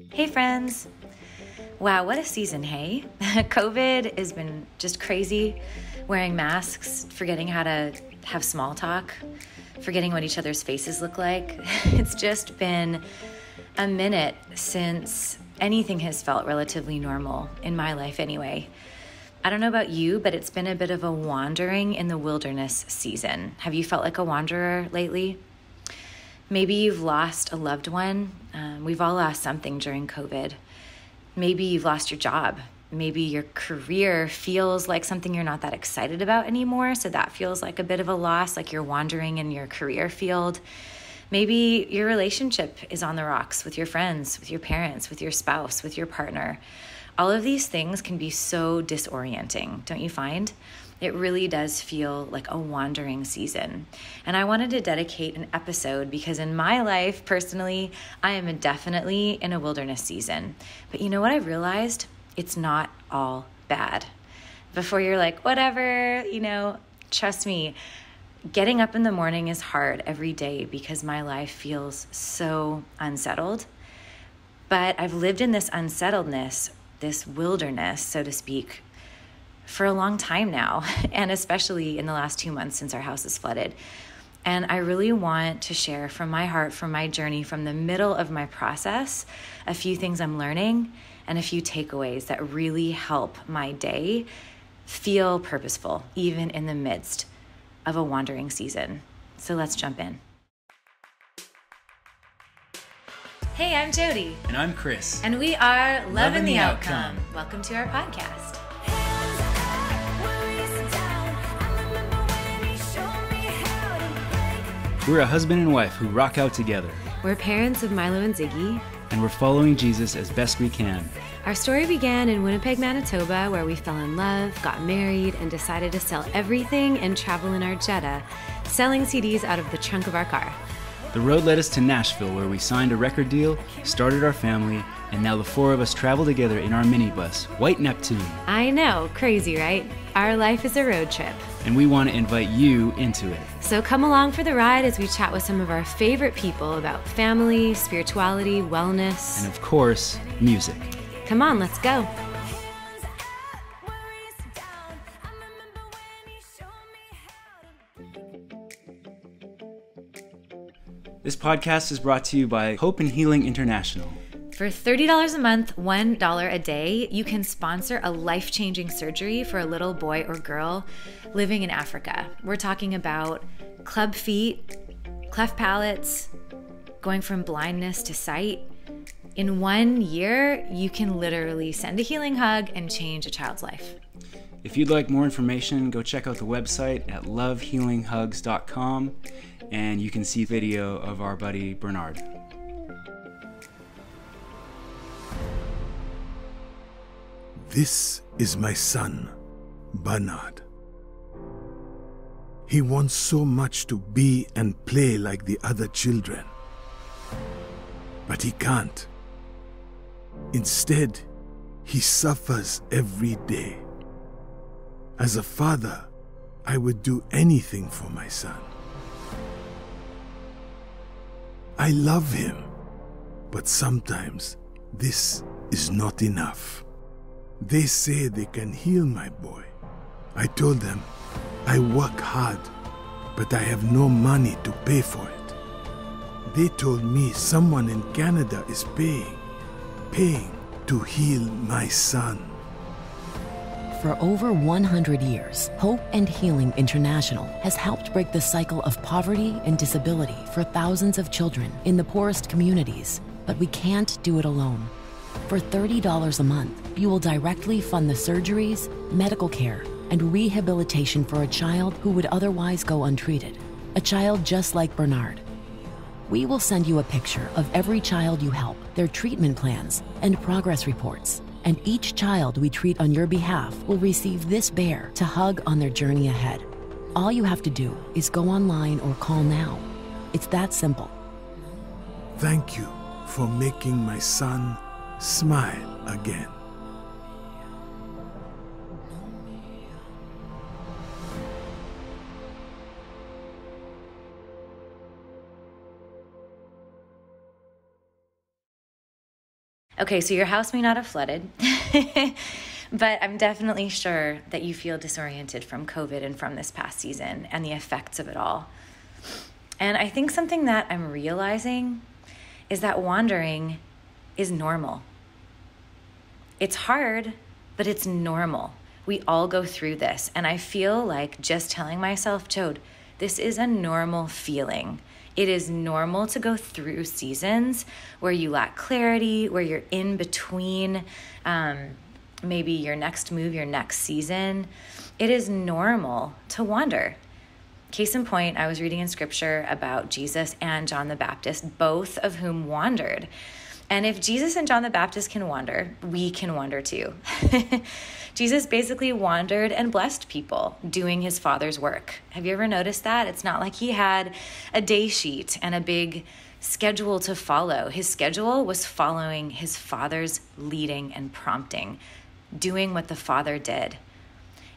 Hey friends! Wow, what a season, hey? COVID has been just crazy. Wearing masks, forgetting how to have small talk, forgetting what each other's faces look like. It's just been a minute since anything has felt relatively normal, in my life anyway. I don't know about you, but it's been a bit of a wandering in the wilderness season. Have you felt like a wanderer lately? Maybe you've lost a loved one. We've all lost something during COVID. Maybe you've lost your job. Maybe your career feels like something you're not that excited about anymore, so that feels like a bit of a loss, like you're wandering in your career field. Maybe your relationship is on the rocks with your friends, with your parents, with your spouse, with your partner. All of these things can be so disorienting, don't you find? It really does feel like a wandering season. And I wanted to dedicate an episode because in my life, personally, I am definitely in a wilderness season. But you know what I realized? It's not all bad. Before you're like, whatever, trust me, getting up in the morning is hard every day because my life feels so unsettled. But I've lived in this unsettledness, this wilderness, so to speak, for a long time now, and especially in the last 2 months since our house is flooded. And I really want to share from my heart, from my journey, from the middle of my process, a few things I'm learning and a few takeaways that really help my day feel purposeful, even in the midst of a wandering season. So let's jump in. Hey, I'm Jody. And I'm Chris. And we are Loving the Outcome. Welcome to our podcast. We're a husband and wife who rock out together. We're parents of Milo and Ziggy. And we're following Jesus as best we can. Our story began in Winnipeg, Manitoba, where we fell in love, got married, and decided to sell everything and travel in our Jetta, selling CDs out of the trunk of our car. The road led us to Nashville, where we signed a record deal, started our family, and now the four of us travel together in our minibus, White Neptune. I know, crazy, right? Our life is a road trip. And we want to invite you into it. So come along for the ride as we chat with some of our favorite people about family, spirituality, wellness, and of course, music. Come on, let's go. This podcast is brought to you by Hope and Healing International. For $30 a month, $1 a day, you can sponsor a life-changing surgery for a little boy or girl living in Africa. We're talking about club feet, cleft palates, going from blindness to sight. In 1 year, you can literally send a healing hug and change a child's life. If you'd like more information, go check out the website at lovehealinghugs.com, and you can see video of our buddy Bernard. This is my son, Bernard. He wants so much to be and play like the other children. But he can't. Instead, he suffers every day. As a father, I would do anything for my son. I love him, but sometimes this is not enough. They say they can heal my boy. I told them, I work hard, but I have no money to pay for it. They told me someone in Canada is paying to heal my son. For over 100 years, Hope and Healing International has helped break the cycle of poverty and disability for thousands of children in the poorest communities. But we can't do it alone. For $30 a month, you will directly fund the surgeries, medical care, and rehabilitation for a child who would otherwise go untreated. A child just like Bernard. We will send you a picture of every child you help, their treatment plans, and progress reports. And each child we treat on your behalf will receive this bear to hug on their journey ahead. All you have to do is go online or call now. It's that simple. Thank you for making my son smile again. Okay, so your house may not have flooded, but I'm definitely sure that you feel disoriented from COVID and from this past season and the effects of it all. And I think something that I'm realizing is that wandering is normal. It's hard, but it's normal. We all go through this. And I feel like just telling myself, Jode, this is a normal feeling. It is normal to go through seasons where you lack clarity, where you're in between maybe your next move, your next season. It is normal to wander. Case in point, I was reading in scripture about Jesus and John the Baptist, both of whom wandered. And if Jesus and John the Baptist can wander, we can wander too. Jesus basically wandered and blessed people doing his Father's work. Have you ever noticed that? It's not like he had a day sheet and a big schedule to follow. His schedule was following his Father's leading and prompting, doing what the Father did.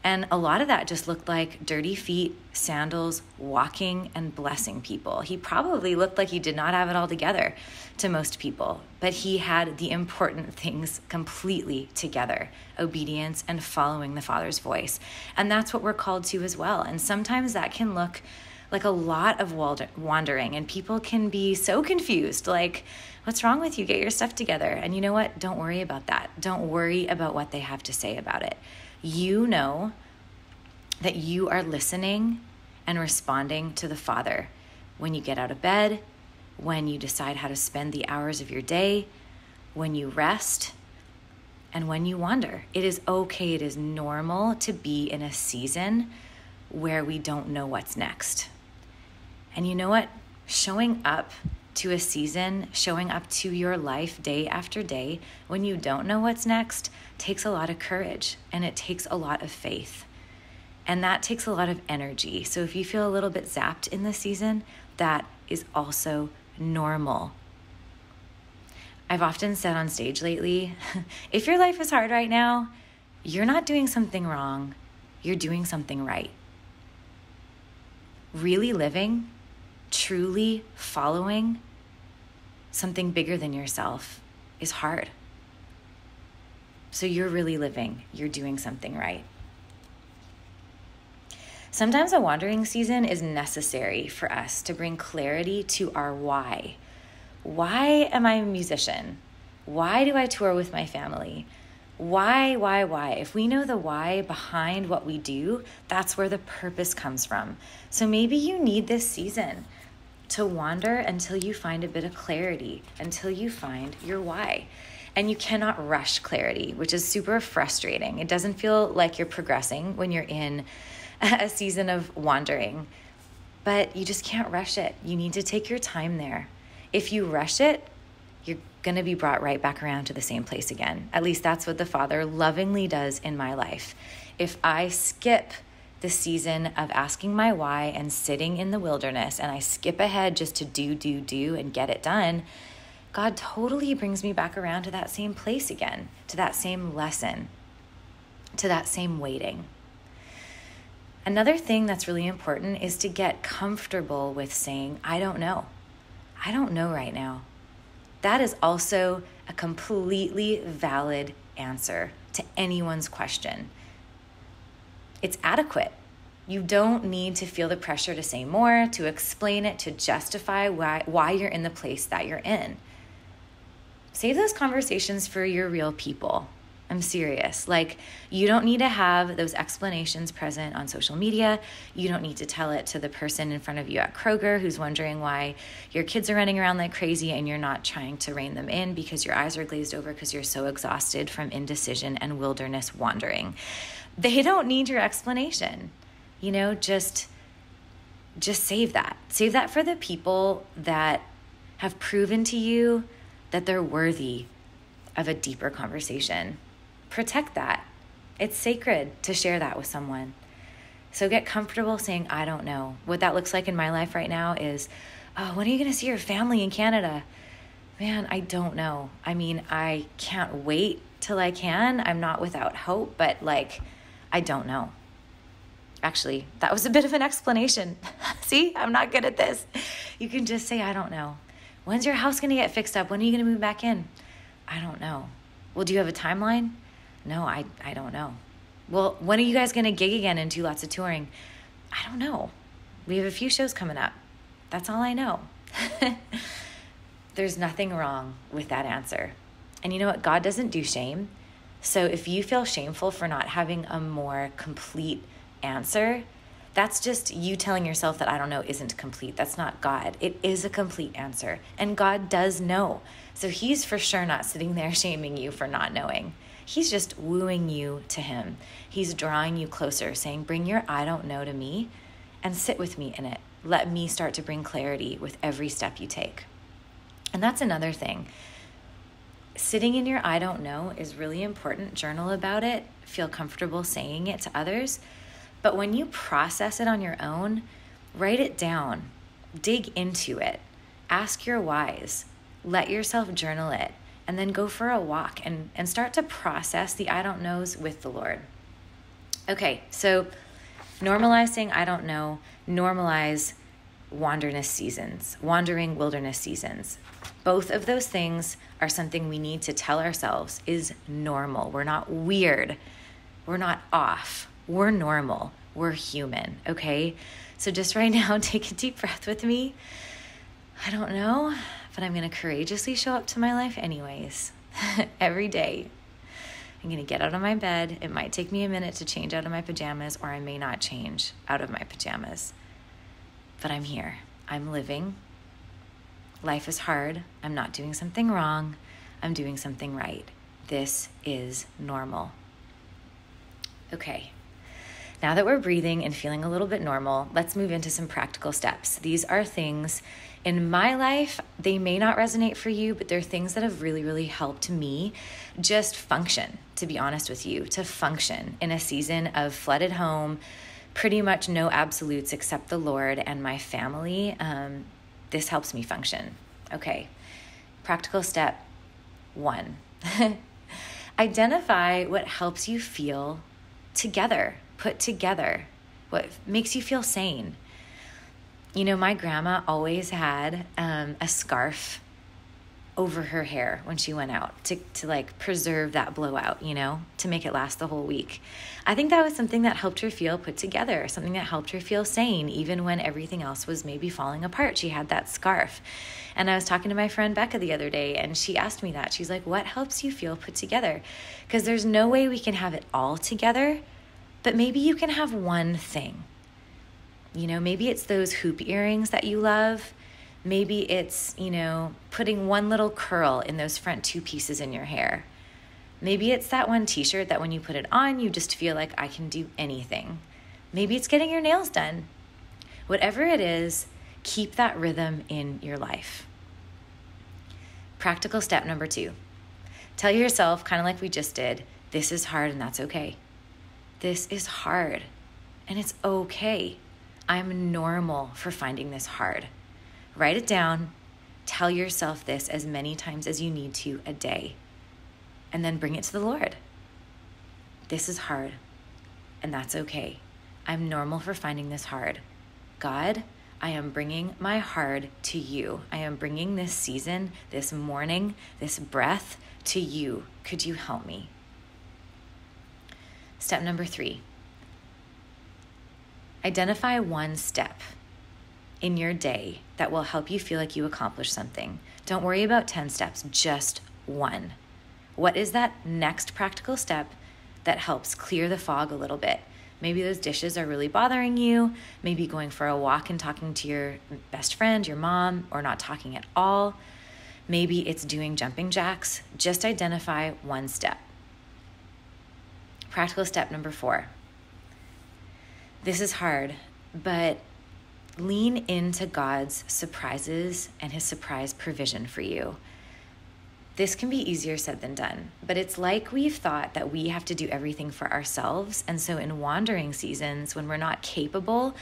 And a lot of that just looked like dirty feet, sandals, walking and blessing people. He probably looked like he did not have it all together to most people, but he had the important things completely together, obedience and following the Father's voice. And that's what we're called to as well. And sometimes that can look like a lot of wandering, and people can be so confused, like, what's wrong with you? Get your stuff together. And you know what? Don't worry about that. Don't worry about what they have to say about it. You know that you are listening and responding to the Father when you get out of bed, when you decide how to spend the hours of your day, when you rest, and when you wander. It is okay. It is normal to be in a season where we don't know what's next. And you know what? Showing up to a season, showing up to your life day after day when you don't know what's next takes a lot of courage, and it takes a lot of faith. And that takes a lot of energy. So if you feel a little bit zapped in this season, that is also normal. I've often said on stage lately, if your life is hard right now, you're not doing something wrong, you're doing something right. Really living, truly following something bigger than yourself is hard. So you're really living, you're doing something right. Sometimes a wandering season is necessary for us to bring clarity to our why. Why am I a musician? Why do I tour with my family? Why? If we know the why behind what we do, that's where the purpose comes from. So maybe you need this season to wander until you find a bit of clarity, until you find your why. And you cannot rush clarity, which is super frustrating. It doesn't feel like you're progressing when you're in a season of wandering, but you just can't rush it. You need to take your time there. If you rush it, you're going to be brought right back around to the same place again. At least that's what the Father lovingly does in my life. If I skip the season of asking my why and sitting in the wilderness, and I skip ahead just to do and get it done, God totally brings me back around to that same place again, to that same lesson, to that same waiting. Another thing that's really important is to get comfortable with saying, I don't know. I don't know right now. That is also a completely valid answer to anyone's question. It's adequate. You don't need to feel the pressure to say more, to explain it, to justify why you're in the place that you're in. Save those conversations for your real people. I'm serious. Like, you don't need to have those explanations present on social media. You don't need to tell it to the person in front of you at Kroger who's wondering why your kids are running around like crazy and you're not trying to rein them in because your eyes are glazed over because you're so exhausted from indecision and wilderness wandering. They don't need your explanation. You know, just save that. Save that for the people that have proven to you that they're worthy of a deeper conversation. Protect that. It's sacred to share that with someone. So get comfortable saying, I don't know. What that looks like in my life right now is, oh, when are you going to see your family in Canada? Man, I don't know. I mean, I can't wait till I can. I'm not without hope, but I don't know. Actually, that was a bit of an explanation. See, I'm not good at this. You can just say, I don't know. When's your house going to get fixed up? When are you going to move back in? I don't know. Well, do you have a timeline? No, I don't know. Well, when are you guys going to gig again and do lots of touring? I don't know. We have a few shows coming up. That's all I know. There's nothing wrong with that answer. And you know what? God doesn't do shame. So if you feel shameful for not having a more complete answer, that's just you telling yourself that I don't know isn't complete. That's not God. It is a complete answer. And God does know. So he's for sure not sitting there shaming you for not knowing. He's just wooing you to him. He's drawing you closer, saying, bring your I don't know to me and sit with me in it. Let me start to bring clarity with every step you take. And that's another thing. Sitting in your I don't know is really important. Journal about it. Feel comfortable saying it to others. But when you process it on your own, write it down. Dig into it. Ask your whys. Let yourself journal it. And then go for a walk and start to process the I don't knows with the Lord. Okay, so normalize saying I don't know. Normalize wandering wilderness seasons. Both of those things are something we need to tell ourselves is normal. We're not weird. We're not off. We're normal. We're human, okay? So just right now, take a deep breath with me. I don't know, but I'm going to courageously show up to my life anyways. Every day. I'm going to get out of my bed. It might take me a minute to change out of my pajamas, or I may not change out of my pajamas. But I'm here. I'm living. Life is hard. I'm not doing something wrong. I'm doing something right. This is normal. Okay. Now that we're breathing and feeling a little bit normal, let's move into some practical steps. These are things in my life, they may not resonate for you, but they're things that have really, really helped me just function, to be honest with you, to function in a season of flooded home, pretty much no absolutes except the Lord and my family. This helps me function. Okay. Practical step 1. Identify what helps you feel together, put together, what makes you feel sane. You know, my grandma always had a scarf over her hair when she went out to like preserve that blowout, you know, to make it last the whole week. I think that was something that helped her feel put together, something that helped her feel sane, even when everything else was maybe falling apart. She had that scarf. And I was talking to my friend Becca the other day, and she asked me that. She's like, what helps you feel put together? Because there's no way we can have it all together, but maybe you can have one thing. You know, maybe it's those hoop earrings that you love. Maybe it's, you know, putting one little curl in those front 2 pieces in your hair. Maybe it's that one t-shirt that when you put it on, you just feel like I can do anything. Maybe it's getting your nails done. Whatever it is, keep that rhythm in your life. Practical step number 2. Tell yourself, kind of like we just did, this is hard and that's okay. This is hard and it's okay. I'm normal for finding this hard. Write it down. Tell yourself this as many times as you need to a day. And then bring it to the Lord. This is hard, and that's okay. I'm normal for finding this hard. God, I am bringing my hard to you. I am bringing this season, this morning, this breath to you. Could you help me? Step number 3. Identify one step in your day that will help you feel like you accomplished something. Don't worry about 10 steps, just one. What is that next practical step that helps clear the fog a little bit? Maybe those dishes are really bothering you. Maybe going for a walk and talking to your best friend, your mom, or not talking at all. Maybe it's doing jumping jacks. Just identify one step. Practical step number 4. This is hard, but lean into God's surprises and his surprise provision for you. This can be easier said than done, but it's like we've thought that we have to do everything for ourselves. And so in wandering seasons, when we're not capable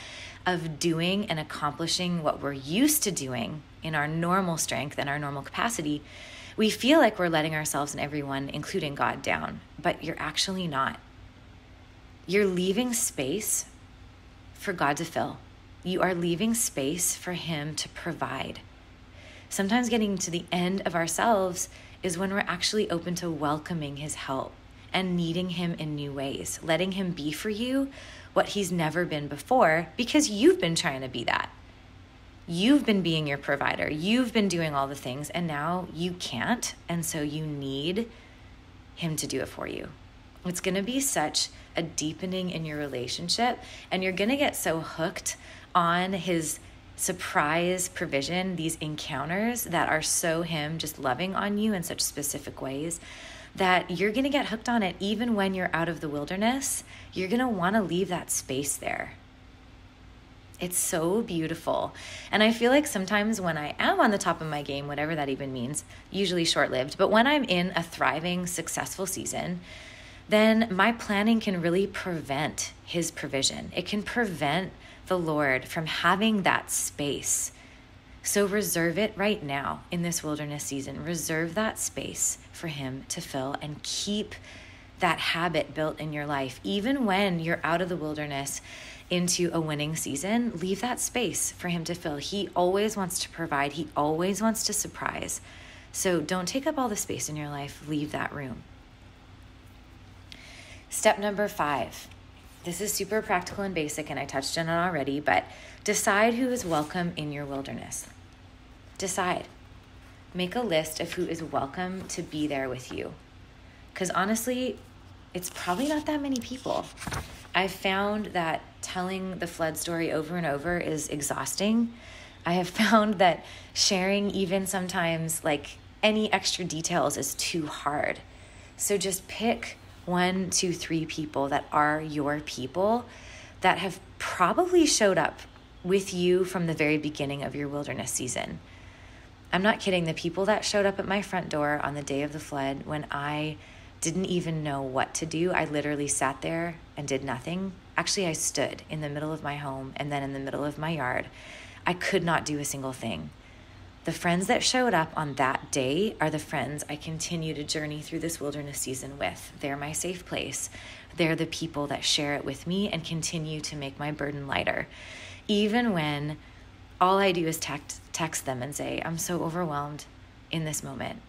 of doing and accomplishing what we're used to doing in our normal strength and our normal capacity, we feel like we're letting ourselves and everyone, including God, down, but you're actually not. You're leaving space for God to fill. You are leaving space for him to provide. Sometimes getting to the end of ourselves is when we're actually open to welcoming his help and meeting him in new ways, letting him be for you what he's never been before, because you've been trying to be that. You've been being your provider. You've been doing all the things, and now you can't. And so you need him to do it for you. It's going to be such a deepening in your relationship, and you're going to get so hooked on his surprise provision, these encounters that are so him just loving on you in such specific ways, that you're going to get hooked on it. Even when you're out of the wilderness, you're going to want to leave that space there. It's so beautiful. And I feel like sometimes when I am on the top of my game, whatever that even means, usually short-lived, but when I'm in a thriving, successful season, then my planning can really prevent his provision. It can prevent the Lord from having that space. So reserve it right now in this wilderness season. Reserve that space for him to fill, and keep that habit built in your life. Even when you're out of the wilderness into a winning season, leave that space for him to fill. He always wants to provide. He always wants to surprise. So don't take up all the space in your life. Leave that room. Step number 5. This is super practical and basic, and I touched on it already, but decide who is welcome in your wilderness. Decide. Make a list of who is welcome to be there with you. Because honestly, it's probably not that many people. I've found that telling the flood story over and over is exhausting. I have found that sharing even sometimes like any extra details is too hard. So just pick 1, 2, 3 people that are your people, that have probably showed up with you from the very beginning of your wilderness season. I'm not kidding. The people that showed up at my front door on the day of the flood, when I didn't even know what to do, I literally sat there and did nothing. Actually, I stood in the middle of my home and then in the middle of my yard. I could not do a single thing. The friends that showed up on that day are the friends I continue to journey through this wilderness season with. They're my safe place. They're the people that share it with me and continue to make my burden lighter. Even when all I do is text them and say, I'm so overwhelmed in this moment.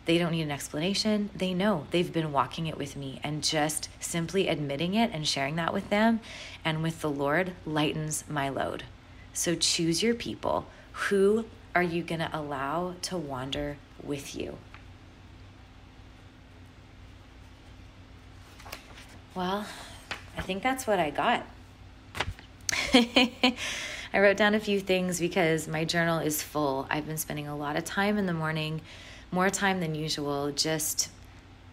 They don't need an explanation. They know. They've been walking it with me, and just simply admitting it and sharing that with them and with the Lord lightens my load. So choose your people. Who are you going to allow to wander with you? Well, I think that's what I got. I wrote down a few things because my journal is full. I've been spending a lot of time in the morning, more time than usual, just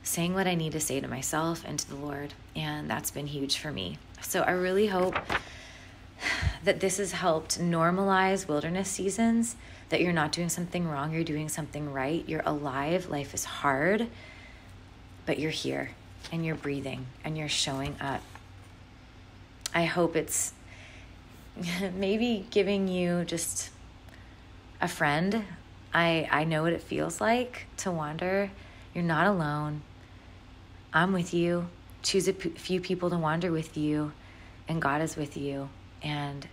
saying what I need to say to myself and to the Lord. And that's been huge for me. So I really hope that this has helped normalize wilderness seasons, that you're not doing something wrong, you're doing something right. You're alive. Life is hard, but you're here and you're breathing and you're showing up. I hope it's maybe giving you just a friend. I know what it feels like to wander. You're not alone. I'm with you. Choose a few people to wander with you, and God is with you, and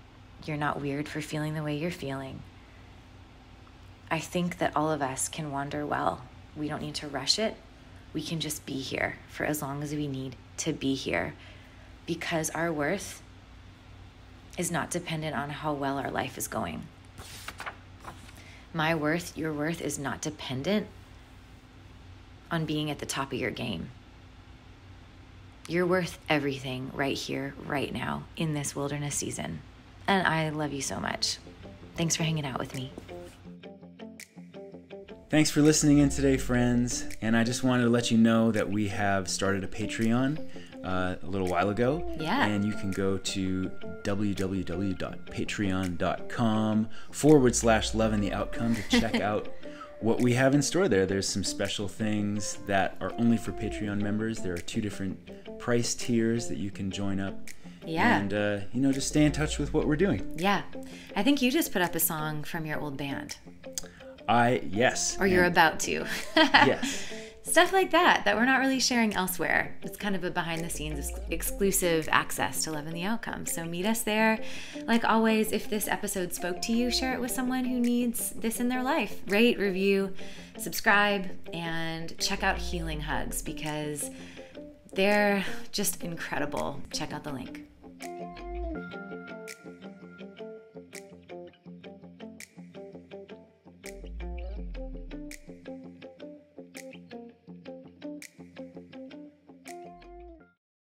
you're not weird for feeling the way you're feeling. I think that all of us can wander well. We don't need to rush it. We can just be here for as long as we need to be here, because our worth is not dependent on how well our life is going. My worth, your worth is not dependent on being at the top of your game. You're worth everything right here, right now, in this wilderness season. And I love you so much. Thanks for hanging out with me. Thanks for listening in today, friends. And I just wanted to let you know that we have started a Patreon a little while ago. Yeah. And you can go to www.patreon.com/loveandtheoutcome to check out what we have in store there. There's some special things that are only for Patreon members. There are 2 different price tiers that you can join up. Yeah. And, just stay in touch with what we're doing. Yeah. I think you just put up a song from your old band. Yes. Or you're about to. Yes. stuff like that we're not really sharing elsewhere. It's kind of a behind the scenes exclusive access to Love and the Outcome. So meet us there. Like always, if this episode spoke to you, share it with someone who needs this in their life. Rate, review, subscribe, and check out Healing Hugs because they're just incredible. Check out the link.